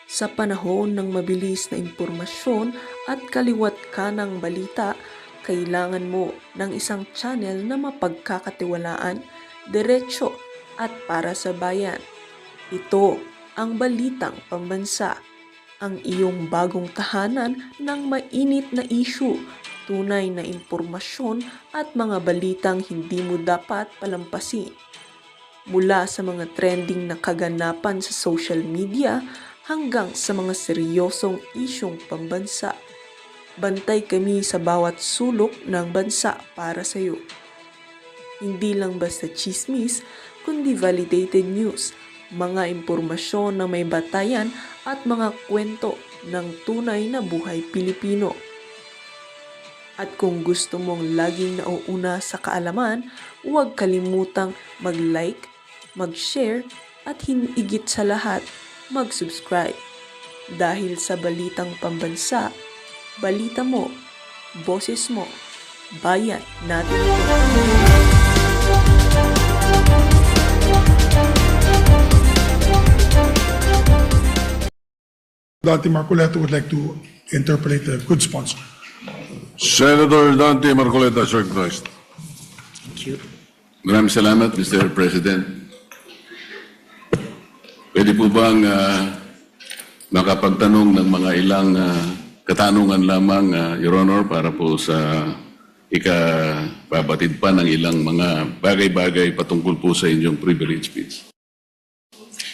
Sa panahon ng mabilis na impormasyon at kaliwat kanang balita, kailangan mo ng isang channel na mapagkakatiwalaan, diretsyo at para sa bayan. Ito ang Balitang Pambansa, ang iyong bagong tahanan ng mainit na issue, tunay na impormasyon at mga balitang hindi mo dapat palampasin. Mula sa mga trending na kaganapan sa social media hanggang sa mga seryosong isyong pambansa. Bantay kami sa bawat sulok ng bansa para sa iyo. Hindi lang basta chismis, kundi validated news, mga impormasyon na may batayan at mga kwento ng tunay na buhay Pilipino. At kung gusto mong laging nauuna sa kaalaman, huwag kalimutang mag-like, mag-share at higit sa lahat, mag-subscribe. Dahil sa Balitang Pambansa, balita mo, boses mo, bayan natin ito. Dante Marcoleta would like to interpolate a good sponsor. Senator Dante Marcoleta is recognized. Thank you. Maraming salamat, Mr. President. Pwede po bang makapagtanong ng mga ilang katanungan lamang, Your Honor, para po sa ikababatid pa ng ilang mga bagay-bagay patungkol po sa inyong privilege speech?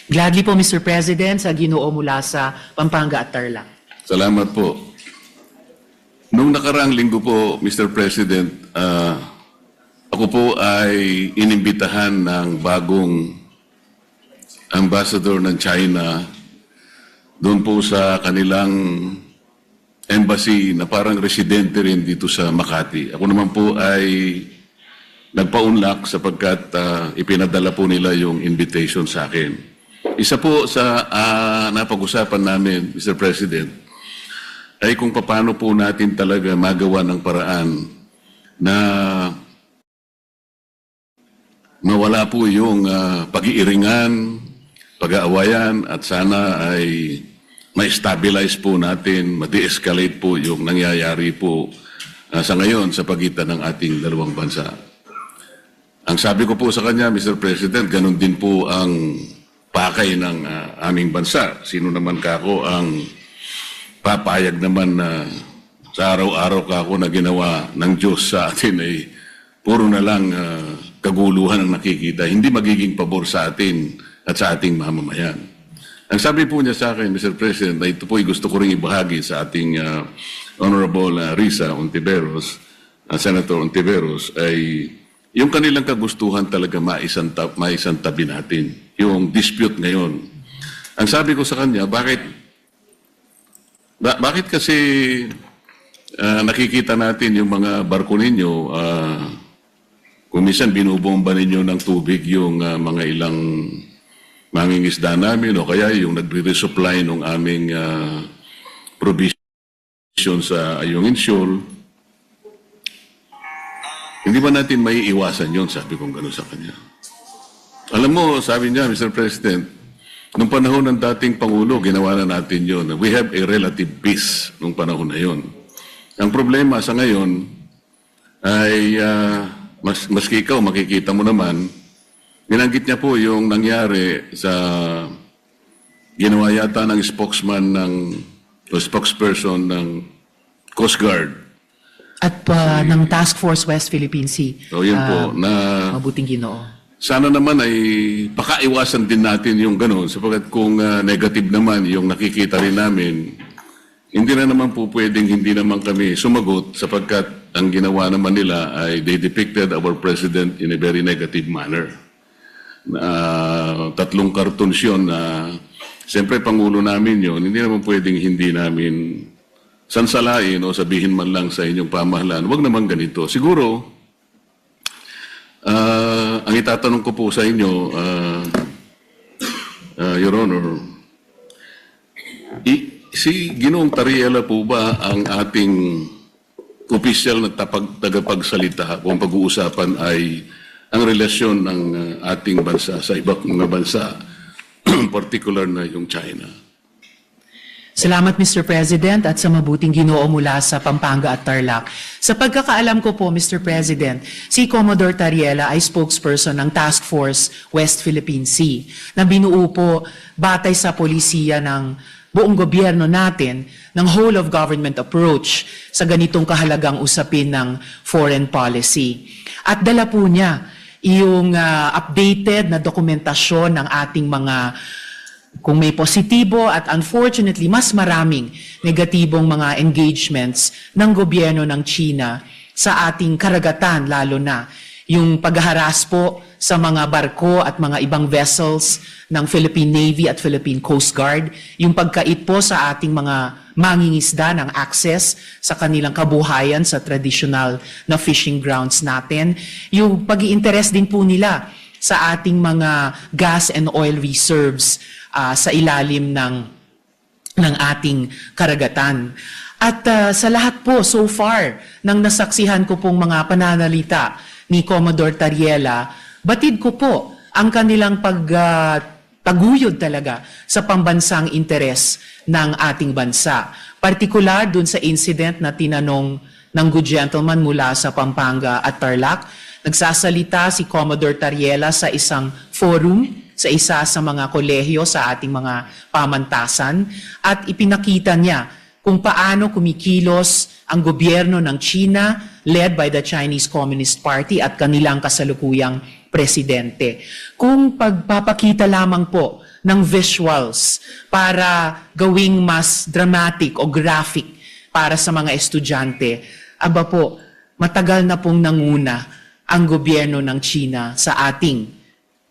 Gladly po, Mr. President, sa Ginoo mula sa Pampanga at Tarlac. Salamat po. Noong nakaraang linggo po, Mr. President, ako po ay inimbitahan ng bagong ambassador ng China doon po sa kanilang embassy na parang residente rin dito sa Makati. Ako naman po ay nagpaunlak sapagkat ipinadala po nila yung invitation sa akin. Isa po sa napag-usapan namin, Mr. President, ay kung paano po natin talaga magawa ng paraan na mawala po yung pag-iiringan, pag-aawayan at sana ay ma-stabilize po natin, ma-de-escalate po yung nangyayari po sa ngayon sa pagitan ng ating dalawang bansa. Ang sabi ko po sa kanya, Mr. President, ganun din po ang pakay ng aming bansa. Sino naman kako ang papayag naman na sa araw-araw kako na ginawa ng Diyos sa atin ay puro na lang kaguluhan ang nakikita. Hindi magiging pabor sa atin at sa ating mamamayan. Ang sabi po niya sa akin, Mr. President, na ito po ay gusto ko rin ibahagi sa ating Honorable Risa Ontiveros, Senator Ontiveros, ay yung kanilang kagustuhan talaga maisantabi natin. Yung dispute ngayon. Ang sabi ko sa kanya, bakit kasi nakikita natin yung mga barko ninyo, kung minsan binubomba ninyo ng tubig yung mga ilang mangingisda namin o kaya yung nagre-resupply ng aming provision sa Ayungin Shoal. Hindi ba natin may iwasan yun? Sabi kong gano'n sa kanya. Alam mo, sabi niya, Mr. President, nung panahon ng dating Pangulo, ginawa na natin yun. We have a relative peace nung panahon na yun. Ang problema sa ngayon ay maski ikaw, makikita mo naman, binanggit niya po yung nangyari sa ginawa yata ng spokesman o spokesperson ng Coast Guard. At ng Task Force West Philippine Sea. So yun po, na Mabuting Ginoo. sana naman ay pakaiwasan din natin yung gano'n sapagkat kung negative naman yung nakikita rin namin, hindi na naman po pwedeng hindi naman kami sumagot sapagkat ang ginawa naman nila ay they depicted our president in a very negative manner. 3 cartoons yun na siyempre Pangulo namin yun, hindi naman pwedeng hindi namin sansalain o sabihin man lang sa inyong pamahalaan, wag naman ganito. Siguro, ang itatanong ko po sa inyo, Your Honor, si Ginoong Tariela po ba ang ating opisyal na tagapagsalita kung pag-uusapan ay ang relasyon ng ating bansa sa ibang mga bansa, particular na yung China? Salamat Mr. President at sa mabuting Ginoo mula sa Pampanga at Tarlac. Sa pagkakaalam ko po Mr. President, si Commodore Tariela ay spokesperson ng Task Force West Philippine Sea na binuo po batay sa polisiya ng buong gobyerno natin ng whole of government approach sa ganitong kahalagang usapin ng foreign policy. At dala po niya yung updated na dokumentasyon ng ating mga kung may positibo at unfortunately mas maraming negatibong mga engagements ng gobyerno ng China sa ating karagatan, lalo na yung paghaharas po sa mga barko at mga ibang vessels ng Philippine Navy at Philippine Coast Guard, yung pagkait po sa ating mga mangingisda ng access sa kanilang kabuhayan sa traditional na fishing grounds natin, yung pag-i-interest din po nila sa ating mga gas and oil reserves sa ilalim ng ating karagatan. At sa lahat po, so far, nang nasaksihan ko pong mga pananalita ni Commodore Tariela, batid ko po ang kanilang paguyod talaga sa pambansang interes ng ating bansa. Partikular dun sa incident na tinanong ng good gentleman mula sa Pampanga at Tarlac, nagsasalita si Commodore Tariela sa isang forum sa isa sa mga kolehiyo sa ating mga pamantasan at ipinakita niya kung paano kumikilos ang gobyerno ng China led by the Chinese Communist Party at kanilang kasalukuyang presidente. Kung pagpapakita lamang po ng visuals para gawing mas dramatic o graphic para sa mga estudyante, aba po, matagal na pong nanguna ang gobyerno ng China sa ating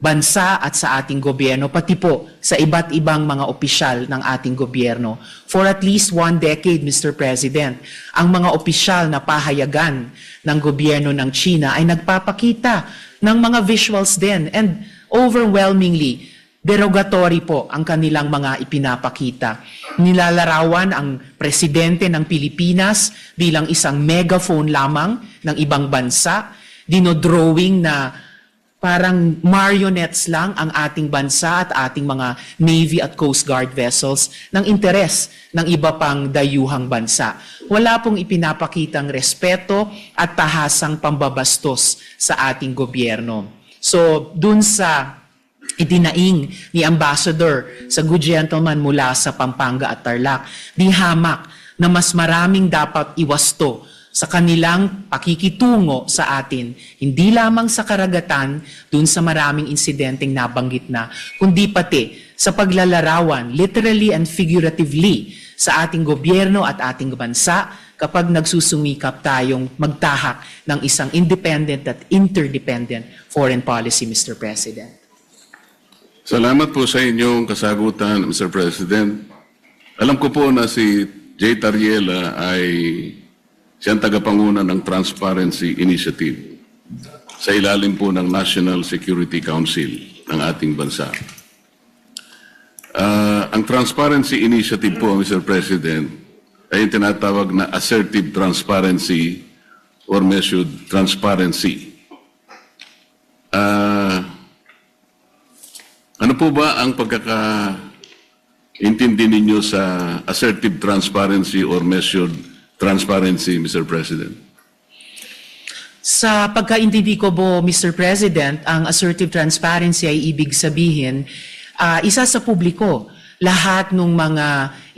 bansa at sa ating gobyerno, pati po sa iba't ibang mga opisyal ng ating gobyerno. For at least 1 decade, Mr. President, ang mga opisyal na pahayagan ng gobyerno ng China ay nagpapakita ng mga visuals din and overwhelmingly derogatory po ang kanilang mga ipinapakita. Nilalarawan ang presidente ng Pilipinas bilang isang megaphone lamang ng ibang bansa, dinodrawing na parang marionettes lang ang ating bansa at ating mga Navy at Coast Guard vessels ng interes ng iba pang dayuhang bansa. Wala pong ipinapakitang respeto at tahasang pambabastos sa ating gobyerno. So, dun sa itinaing ni Ambassador sa good gentleman mula sa Pampanga at Tarlac, di hamak na mas maraming dapat iwasto sa kanilang pakikitungo sa atin, hindi lamang sa karagatan, dun sa maraming insidenteng nabanggit na, kundi pati sa paglalarawan, literally and figuratively, sa ating gobyerno at ating bansa kapag nagsusumikap tayong magtahak ng isang independent at interdependent foreign policy, Mr. President. Salamat po sa inyong kasagutan, Mr. President. Alam ko po na si J. Tariela ay siyang tagapanguna ng Transparency Initiative sa ilalim po ng National Security Council ng ating bansa. Ang Transparency Initiative po, Mr. President, ay yung tinatawag na assertive transparency or measured transparency. Ano po ba ang pagkakaintindi ninyo sa assertive transparency or measured transparency, Mr. President? Sa pagkaintindi ko po, Mr. President, ang assertive transparency ay ibig sabihin, isa sa publiko, lahat ng mga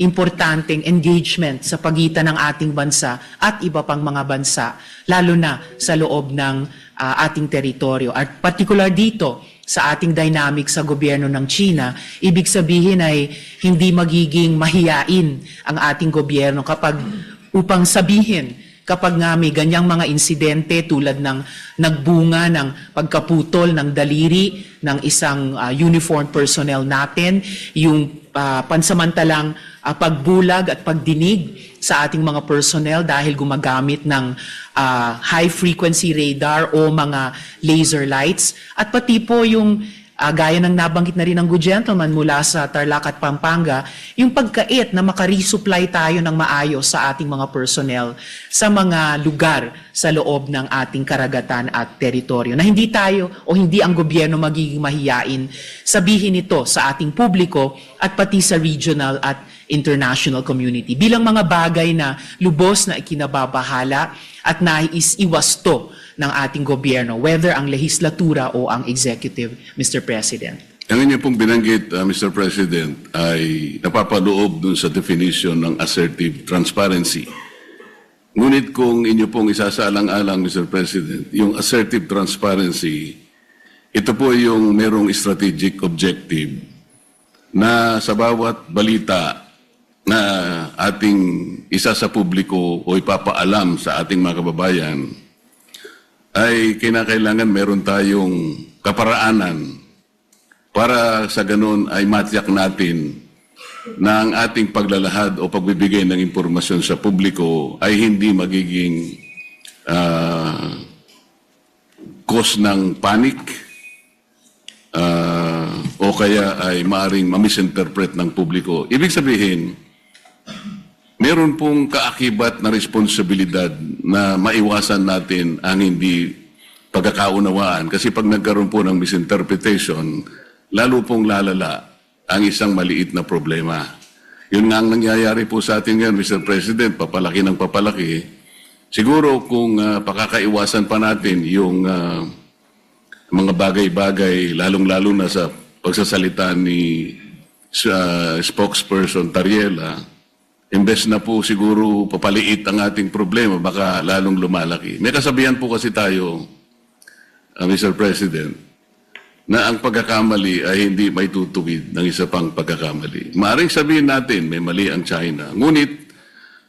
importanteng engagement sa pagitan ng ating bansa at iba pang mga bansa, lalo na sa loob ng ating teritoryo. At particular dito, sa ating dynamic sa gobyerno ng China, ibig sabihin ay hindi magiging mahiyain ang ating gobyerno upang sabihin kapag nga may ganyang mga insidente tulad ng nagbunga ng pagkaputol ng daliri ng isang uniformed personnel natin, yung pansamantalang pagbulag at pagdinig sa ating mga personnel dahil gumagamit ng high-frequency radar o mga laser lights, at pati po yung gaya ng nabanggit na rin ng good gentleman mula sa Tarlac at Pampanga, yung pagkait na makaresupply tayo ng maayos sa ating mga personnel sa mga lugar sa loob ng ating karagatan at teritoryo. Na hindi tayo o hindi ang gobyerno magiging mahiyain sabihin ito sa ating publiko at pati sa regional at international community bilang mga bagay na lubos na ikinababahala at nais iwasto ng ating gobyerno, whether ang lehislatura o ang executive, Mr. President. Ang inyo pong binanggit, Mr. President, ay napapaloob dun sa definition ng assertive transparency. Ngunit kung inyo pong isasaalang-alang, Mr. President, yung assertive transparency, ito po yung merong strategic objective na sa bawat balita na ating isa sa publiko o ipapaalam sa ating mga kababayan, ay kinakailangan meron tayong kaparaanan para sa ganun ay matiyak natin na ang ating paglalahad o pagbibigay ng impormasyon sa publiko ay hindi magiging cause ng panic o kaya ay maaring mamisinterpret ng publiko. Ibig sabihin, meron pong kaakibat na responsibilidad na maiwasan natin ang hindi pagkakaunawaan. Kasi pag nagkaroon po ng misinterpretation, lalo pong lalala ang isang maliit na problema. Yun nga ang nangyayari po sa atin ngayon, Mr. President, papalaki ng papalaki. Siguro kung pakakaiwasan pa natin yung mga bagay-bagay, lalong-lalo na sa pagsasalita ni spokesperson Tariela, imbes na po siguro papaliit ang ating problema, baka lalong lumalaki. May kasabihan po kasi tayo, Mr. President, na ang pagkakamali ay hindi may tutuwid ng isa pang pagkakamali. Maaring sabihin natin, may mali ang China. Ngunit,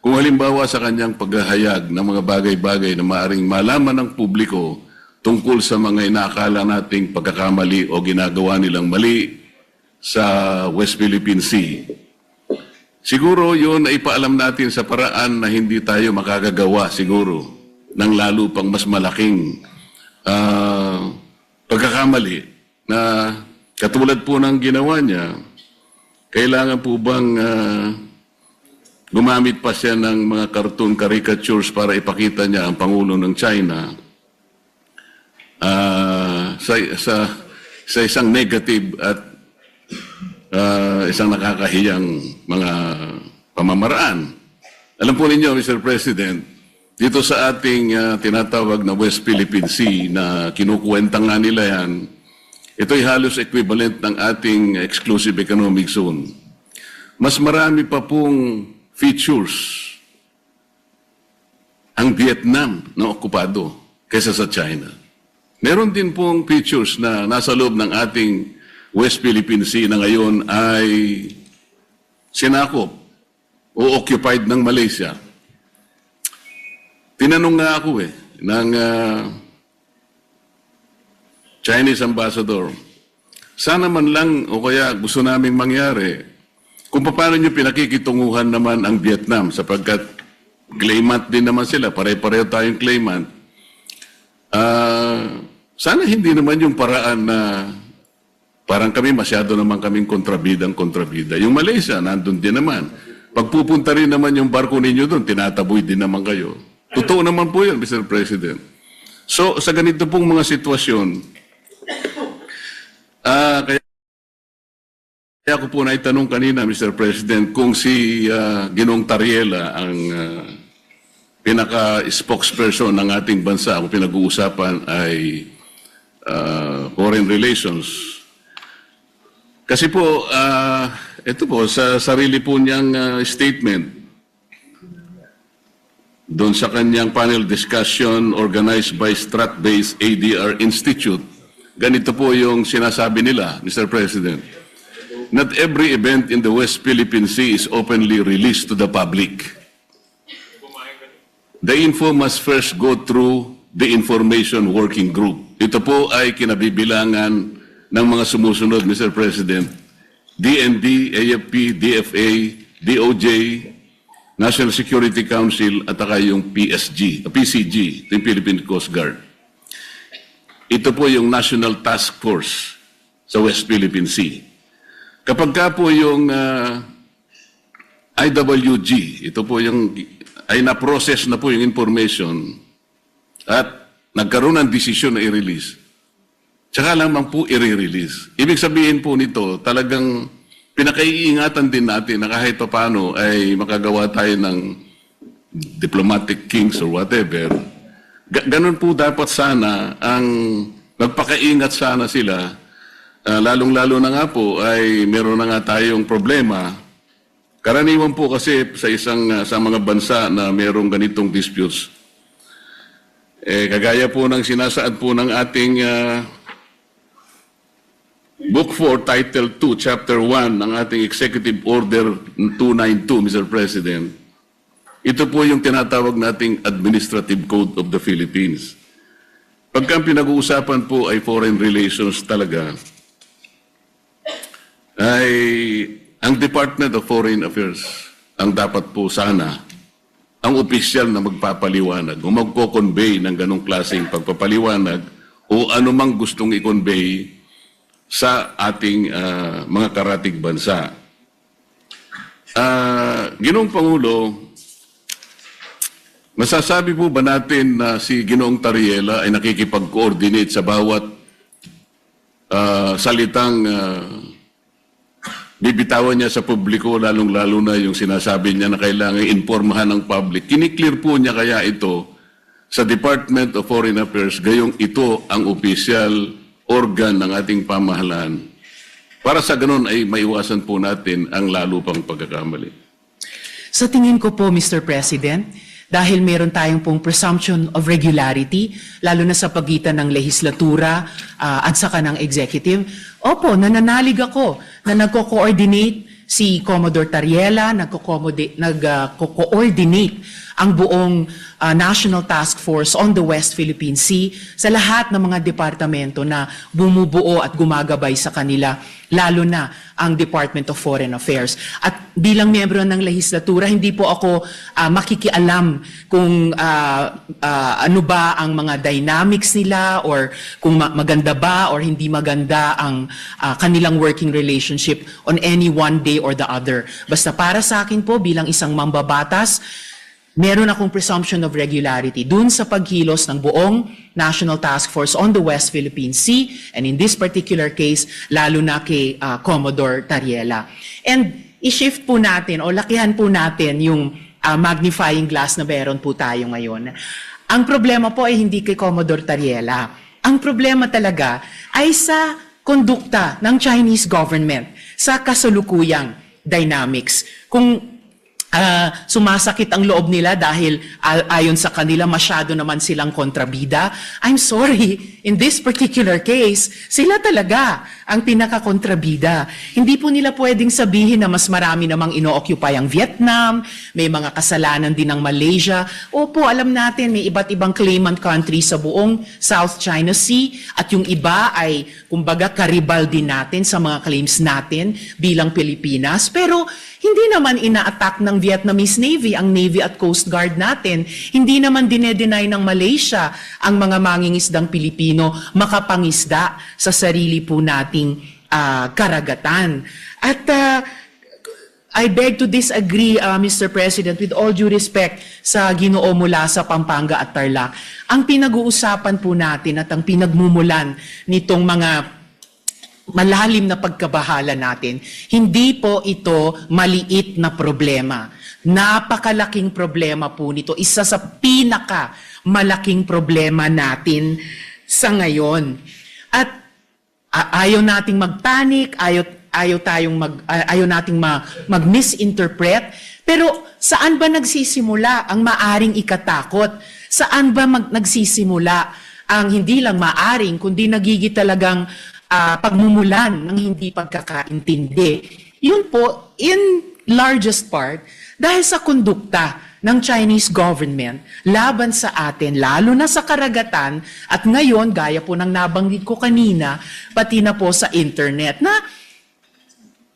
kung halimbawa sa kanyang paghahayag ng mga bagay-bagay na maaring malaman ng publiko tungkol sa mga inaakala nating pagkakamali o ginagawa nilang mali sa West Philippine Sea, siguro yun ay paalam natin sa paraan na hindi tayo makakagawa siguro ng lalo pang mas malaking pagkakamali na katulad po ng ginawa niya. Kailangan po bang gumamit pa siya ng mga cartoon caricatures para ipakita niya ang Pangulo ng China sa isang negative at isang nakakahiyang mga pamamaraan. Alam po ninyo, Mr. President, dito sa ating tinatawag na West Philippine Sea na kinukuwenta nga nila yan, ito'y halos equivalent ng ating exclusive economic zone. Mas marami pa pong features ang Vietnam na okupado kaysa sa China. Meron din pong features na nasa loob ng ating West Philippine Sea na ngayon ay sinakop o occupied ng Malaysia. Tinanong nga ako ng Chinese ambassador, sana man lang o kaya gusto naming mangyari kung paano nyo pinakikitunguhan naman ang Vietnam sapagkat claimant din naman sila, pare-pareho tayong claimant. Sana hindi naman yung paraan na parang kami masyado naman kaming kontrabida. Yung Malaysia, nandun din naman. Pagpupunta rin naman yung barko ninyo doon, tinataboy din naman kayo. Totoo naman po yun, Mr. President. So, sa ganito pong mga sitwasyon, kaya ko po naitanong kanina, Mr. President, kung si Ginong Tariela ang pinaka-spokesperson ng ating bansa, kung pinag-uusapan ay foreign relations. Kasi po, ito po, sa sarili po niyang statement, doon sa kanyang panel discussion organized by Strat-based ADR Institute, ganito po yung sinasabi nila, Mr. President. Not every event in the West Philippine Sea is openly released to the public. The info must first go through the Information Working Group. Ito po ay kinabibilangan ng mga sumusunod, Mr. President, DND, AFP, DFA, DOJ, National Security Council at saka yung PCG, yung Philippine Coast Guard. Ito po yung National Task Force sa West Philippine Sea. Kapag ka po yung IWG, ito po yung, ay na-process na po yung information at nagkaroon ng desisyon na i-release, tsaka lamang po i-release. Ibig sabihin po nito, talagang pinakaiingatan din natin na kahit paano ay makagawa tayo ng diplomatic kings or whatever. Ganun po dapat sana ang magpakaingat sana sila. Lalong-lalo na nga po ay meron na nga tayong problema. Karaniwan po kasi sa mga bansa na merong ganitong disputes. Kagaya po ng sinasaad po ng ating Book 4, Title 2, Chapter 1 ng ating Executive Order 292, Mr. President. Ito po yung tinatawag nating Administrative Code of the Philippines. Pagka pinag-uusapan po ay foreign relations talaga, ay ang Department of Foreign Affairs ang dapat po sana ang opisyal na magpapaliwanag o magko-convey ng ganong klaseng pagpapaliwanag o anumang gustong i-convey sa ating mga karatig bansa. Ginoong Pangulo, masasabi po ba natin na si Ginoong Tariela ay nakikipag-coordinate sa bawat salitang bibitawan niya sa publiko, lalong-lalo na yung sinasabi niya na kailangan informahan ng public? Kiniklear po niya kaya ito sa Department of Foreign Affairs, gayong ito ang official organ ng ating pamahalaan. Para sa ganun ay maiwasan po natin ang lalo pang pagkakamali. Sa tingin ko po, Mr. President, dahil meron tayong pong presumption of regularity, lalo na sa pagitan ng lehislatura at saka ng executive, opo, nananalig ako na nagko-coordinate si Commodore Tariela, nagko-coordinate ang buong National Task Force on the West Philippine Sea sa lahat ng mga departamento na bumubuo at gumagabay sa kanila, lalo na ang Department of Foreign Affairs. At bilang miyembro ng lehislatura, hindi po ako makikialam kung ano ba ang mga dynamics nila or kung maganda ba or hindi maganda ang kanilang working relationship on any one day or the other. Basta para sa akin po, bilang isang mambabatas, meron akong presumption of regularity dun sa pagkilos ng buong National Task Force on the West Philippine Sea, and in this particular case, lalo na kay Commodore Tariela. And i-shift po natin o lakihan po natin yung magnifying glass na meron po tayo ngayon. Ang problema po ay hindi kay Commodore Tariela. Ang problema talaga ay sa kondukta ng Chinese government sa kasalukuyang dynamics. Kung sumasakit ang loob nila dahil ayon sa kanila masyado naman silang kontrabida, I'm sorry, in this particular case, sila talaga ang pinaka-kontrabida. Hindi po nila pwedeng sabihin na mas marami namang ino-occupy ang Vietnam, may mga kasalanan din ng Malaysia. Opo, alam natin may iba't ibang claimant country sa buong South China Sea at yung iba ay kumbaga karibal din natin sa mga claims natin bilang Pilipinas. Pero hindi naman ina-attack ng Vietnamese Navy ang Navy at Coast Guard natin. Hindi naman dinedenay ng Malaysia ang mga mangingisdang Pilipino makapangisda sa sarili po nating karagatan. At I beg to disagree, Mr. President, with all due respect sa Ginoo mula sa Pampanga at Tarlac. Ang pinag-uusapan po natin at ang pinagmumulan nitong mga malalim na pagkabahala natin, hindi po ito maliit na problema. Napakalaking problema po nito. Isa sa malaking problema natin sa ngayon. At ayaw nating magpanik, ayaw nating mag-misinterpret. Pero saan ba nagsisimula ang maaring ikatakot? Saan ba nagsisimula ang hindi lang maaring, kundi nagigit talagang pagmumulan ng hindi pagkakaintindi? Yun po, in largest part, dahil sa kondukta ng Chinese government laban sa atin, lalo na sa karagatan, at ngayon, gaya po ng nabanggit ko kanina, pati na po sa internet, na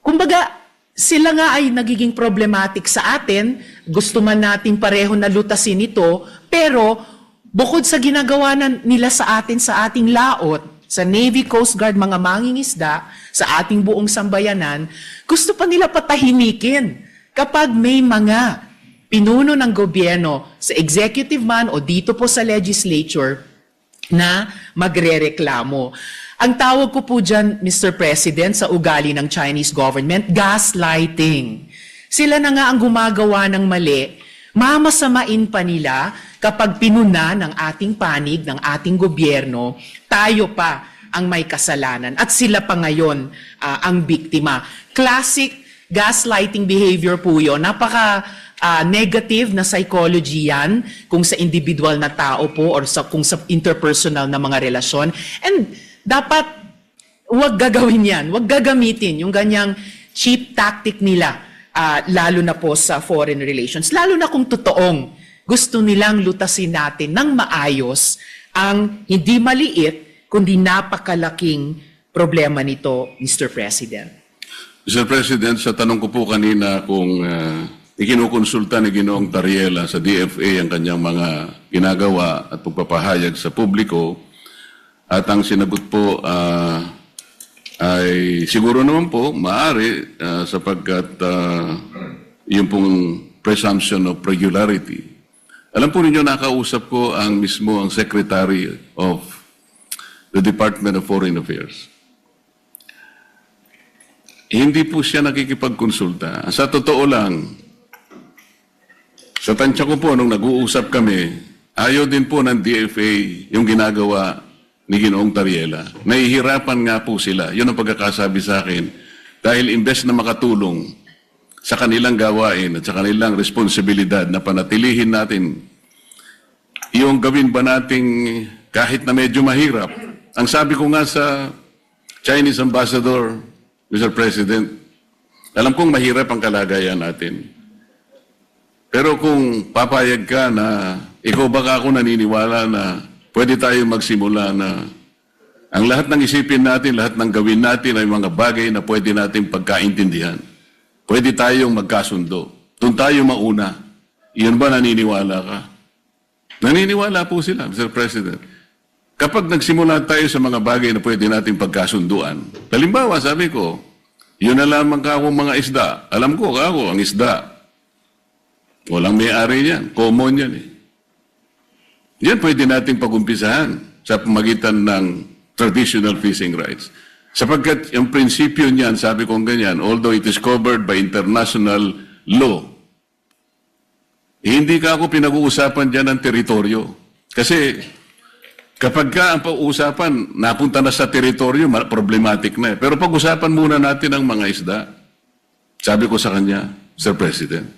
kumbaga, sila nga ay nagiging problematic sa atin, gusto man natin pareho na lutasin ito, pero bukod sa ginagawa nila sa atin sa ating laot, sa Navy, Coast Guard, mga mangingisda, sa ating buong sambayanan, gusto pa nila patahimikin kapag may mga pinuno ng gobyerno sa executive man o dito po sa legislature na magrereklamo. Ang tawag ko po dyan, Mr. President, sa ugali ng Chinese government, gaslighting. Sila na nga ang gumagawa ng mali, mamasamain pa nila kapag pinuna ng ating panig, ng ating gobyerno, tayo pa ang may kasalanan at sila pa ngayon ang biktima. Classic gaslighting behavior po yun. Napaka negative na psychology yan kung sa individual na tao po or kung sa interpersonal na mga relasyon. And dapat huwag gagawin yan, huwag gagamitin yung ganyang cheap tactic nila. Lalo na po sa foreign relations, lalo na kung totoong gusto nilang lutasin natin ng maayos ang hindi maliit, kundi napakalaking problema nito, Mr. President. Mr. President, sa tanong ko po kanina kung ikinukonsulta ni Ginoong Tariela sa DFA ang kanyang mga ginagawa at pagpapahayag sa publiko, at ang sinagot po ay siguro naman po, maaari sapagkat yung pong presumption of regularity. Alam po ninyo, nakausap ko ang mismo ang Secretary of the Department of Foreign Affairs. Hindi po siya nakikipagkonsulta. Sa totoo lang, sa tansya ko po, nung nag-uusap kami, ayaw din po ng DFA yung ginagawa ni Ginoong Tariela. Nahihirapan nga po sila. Yun ang pagkakasabi sa akin. Dahil imbes na makatulong sa kanilang gawain at sa kanilang responsibilidad na panatilihin natin, yung gawin ba nating kahit na medyo mahirap. Ang sabi ko nga sa Chinese Ambassador, Mr. President, alam kong mahirap ang kalagayan natin. Pero kung papayag ka na ikaw baka ako naniniwala na pwede tayo magsimula na ang lahat ng isipin natin, lahat ng gawin natin ay mga bagay na pwede natin pagkaintindihan. Pwede tayong magkasundo. Doon tayo mauna. Iyon ba naniniwala ka? Naniniwala po sila, Mr. President. Kapag nagsimula tayo sa mga bagay na pwede natin pagkasunduan, halimbawa, sabi ko, yun na lamang ka akong mga isda. Alam ko, ako, ang isda. Walang may-ari yan. Common yan eh. Yan pwede natin pag-umpisahan sa pamagitan ng traditional fishing rights. Sapagkat yung prinsipyo niyan, sabi kong ganyan, although it is covered by international law, hindi ka ako pinag-uusapan dyan ng teritoryo. Kasi kapag ka ang pag-uusapan, napunta na sa teritoryo, problematic na eh. Pero pag-usapan muna natin ang mga isda. Sabi ko sa kanya, Sir President,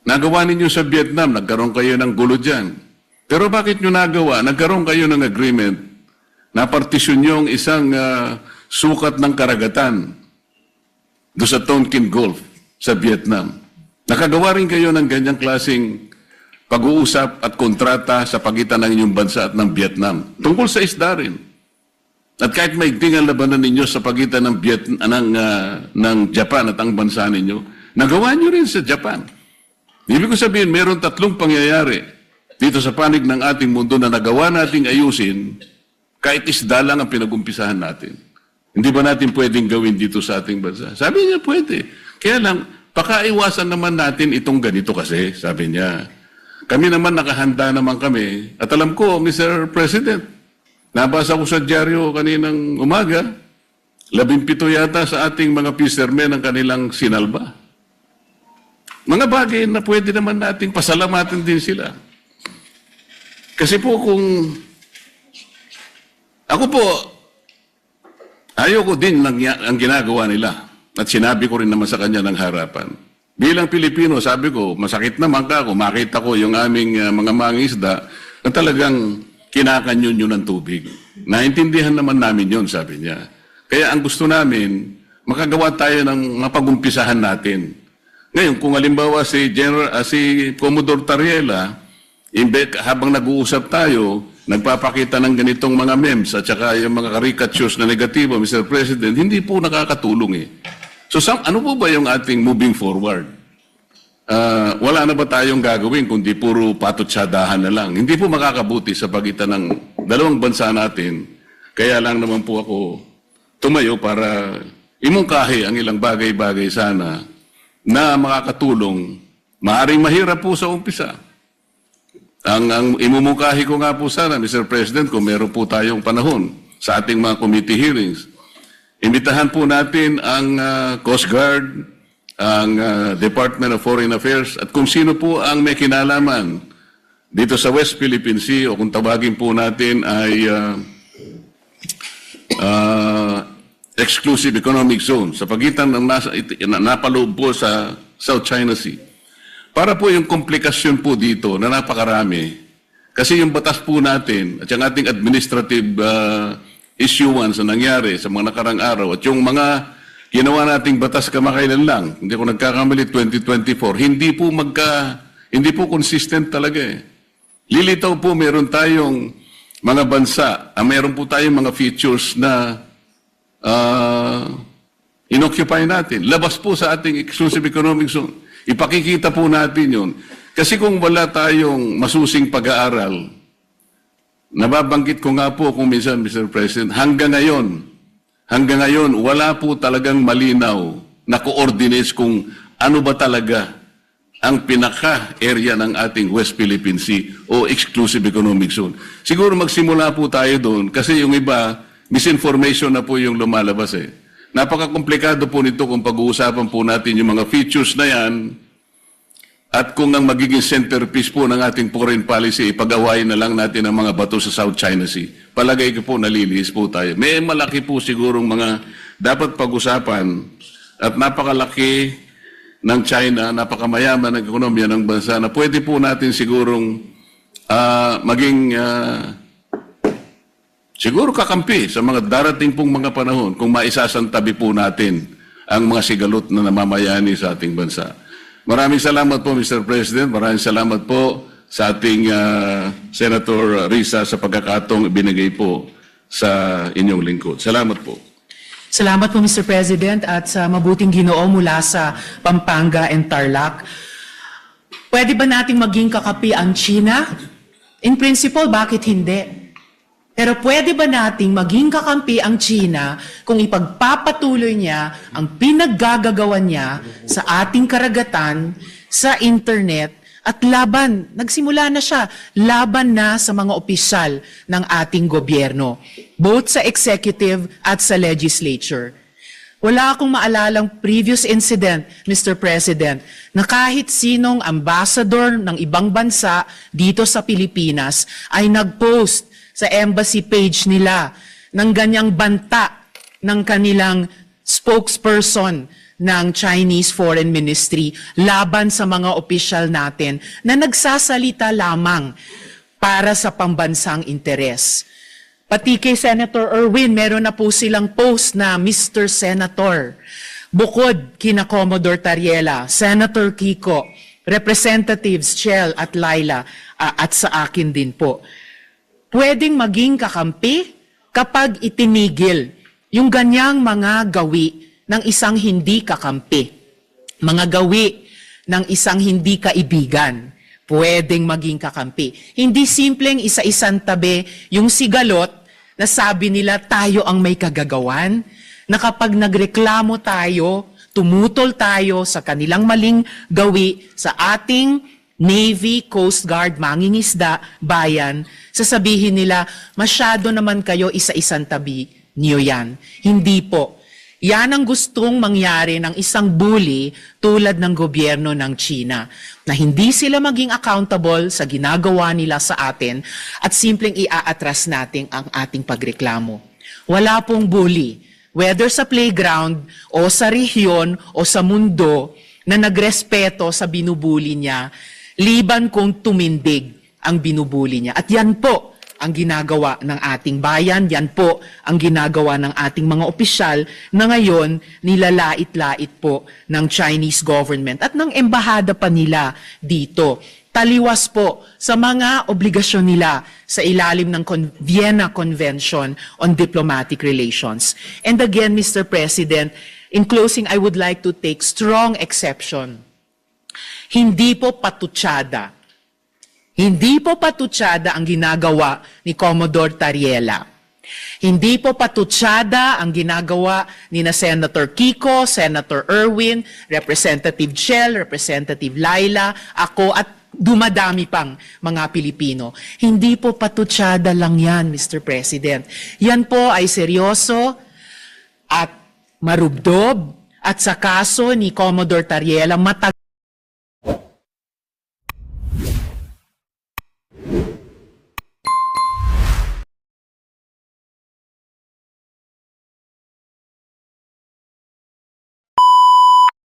nagawa ninyo sa Vietnam, nagkaroon kayo ng gulo dyan. Pero bakit nyo nagawa? Nagkaroon kayo ng agreement na partisyon nyo ang isang sukat ng karagatan doon sa Tonkin Gulf sa Vietnam. Nakagawa rin kayo ng ganyang klaseng pag-uusap at kontrata sa pagitan ng inyong bansa at ng Vietnam. Tungkol sa isda rin. At kahit maigting ang labanan ninyo sa pagitan ng, ng Japan at ang bansa ninyo, nagawa nyo rin sa Japan. Ibig ko sabihin, meron tatlong pangyayari dito sa panig ng ating mundo na nagawa nating ayusin, kahit isda lang ang pinag-umpisahan natin. Hindi ba natin pwedeng gawin dito sa ating bansa? Sabi niya, pwede. Kaya lang, pakaiwasan naman natin itong ganito kasi, sabi niya. Kami naman nakahanda naman kami. At alam ko, Mr. President, nabasa ko sa dyaryo kaninang umaga, 17 yata sa ating mga fishermen ang kanilang sinalba. Mga bagay na pwede naman nating pasalamatan din sila. Kasi po kung ako po, ayoko din ang ginagawa nila. At sinabi ko rin naman sa kanya ng harapan. Bilang Pilipino, sabi ko, masakit naman ka kung makita ko yung aming mga mangisda na talagang kinakanyon yun ng tubig. Naintindihan naman namin yun, sabi niya. Kaya ang gusto namin, makagawa tayo ng mapag-umpisahan natin. Ngayon, kung halimbawa si Commodore Tariela, habang nag-uusap tayo, nagpapakita ng ganitong mga memes at saka yung mga caricatures na negatibo, Mr. President, hindi po nakakatulong eh. So, ano po ba yung ating moving forward? Wala na ba tayong gagawin kundi puro patutsadahan na lang? Hindi po makakabuti sa pagitan ng dalawang bansa natin Kaya lang naman po ako tumayo para imungkahi ang ilang bagay-bagay sana na makakatulong. Maaring mahirap po sa umpisa. Ang imumungkahi ko nga po sana, Mr. President, kung meron po tayong panahon sa ating mga committee hearings, imbitahan po natin ang Coast Guard, ang Department of Foreign Affairs, at kung sino po ang may kinalaman dito sa West Philippine Sea, o kung tawagin po natin ay exclusive economic zone sa pagitan ng napaloob po sa South China Sea. Para po yung komplikasyon po dito na napakarami, kasi yung batas po natin at yung ating administrative issuance na nangyari sa mga nakarang araw at yung mga ginawa nating batas kamakailan lang, hindi ko nagkakamali 2024, hindi po consistent talaga eh. Lilitaw po meron tayong mga bansa, meron po tayong mga features na inoccupy natin. Labas po sa ating exclusive economic zone. Ipakikita po natin yun. Kasi kung wala tayong masusing pag-aaral, nababanggit ko nga po kung minsan, Mr. President, hanggang ngayon, wala po talagang malinaw na coordinates kung ano ba talaga ang pinaka-area ng ating West Philippine Sea o exclusive economic zone. Siguro magsimula po tayo doon kasi yung iba, misinformation na po yung lumalabas eh. Napaka-komplikado po nito kung pag-uusapan po natin yung mga features na yan at kung ang magiging centerpiece po ng ating foreign policy, ipag-awayin na lang natin ang mga bato sa South China Sea. Palagay ko po nalilihis po tayo. May malaki po sigurong mga dapat pag-usapan at napakalaki ng China, napakamayaman ng ekonomiya ng bansa na pwede po natin sigurong maging siguro kakampi sa mga darating pong mga panahon kung maisasantabi po natin ang mga sigalot na namamayani sa ating bansa. Maraming salamat po, Mr. President. Maraming salamat po sa ating Senator Risa sa pagkakataong binigay po sa inyong lingkod. Salamat po. Salamat po, Mr. President, at sa mabuting Ginoo mula sa Pampanga and Tarlac. Pwede ba nating maging kakapi ang China? In principle, bakit hindi? Pero pwede ba nating maging kakampi ang China kung ipagpapatuloy niya ang pinaggagawan niya sa ating karagatan, sa internet, at nagsimula na siya, laban na sa mga opisyal ng ating gobyerno, both sa executive at sa legislature. Wala akong maalalang previous incident, Mr. President, na kahit sinong ambassador ng ibang bansa dito sa Pilipinas ay nag-post sa embassy page nila ng ganyang banta ng kanilang spokesperson ng Chinese Foreign Ministry laban sa mga opisyal natin na nagsasalita lamang para sa pambansang interes. Pati kay Senator Erwin, meron na po silang post na Mr. Senator. Bukod kina Commodore Tariela, Senator Kiko, Representatives Chel at Laila, at sa akin din po. Pwedeng maging kakampi kapag itinigil yung ganyang mga gawi ng isang hindi kakampi, mga gawi ng isang hindi kaibigan. Pwedeng maging kakampi. Hindi simpleng isa-isang tabi yung sigalot na sabi nila tayo ang may kagagawan, na kapag nagreklamo tayo, tumutol tayo sa kanilang maling gawi sa ating Navy, Coast Guard, mangingisda, bayan, sasabihin nila, masyado naman kayo isa-isang tabi niyo yan. Hindi po. Yan ang gustong mangyari ng isang bully tulad ng gobyerno ng China, na hindi sila maging accountable sa ginagawa nila sa atin at simpleng iaatras natin ang ating pagreklamo. Wala pong bully, whether sa playground o sa rehiyon o sa mundo, na nagrespeto sa binubuli niya, liban kung tumindig ang binubuli niya. At yan po ang ginagawa ng ating bayan, yan po ang ginagawa ng ating mga opisyal na ngayon nilalait-lait po ng Chinese government at ng embahada pa nila dito. Taliwas po sa mga obligasyon nila sa ilalim ng Vienna Convention on Diplomatic Relations. And again, Mr. President, in closing, I would like to take strong exception. Hindi po patutsada. Hindi po patutsada ang ginagawa ni Commodore Tariela. Hindi po patutsada ang ginagawa ni na Senator Kiko, Senator Erwin, Representative Chel, Representative Laila, ako at dumadami pang mga Pilipino. Hindi po patutsada lang yan, Mr. President. Yan po ay seryoso at marubdob at sa kaso ni Commodore Tariela, matagal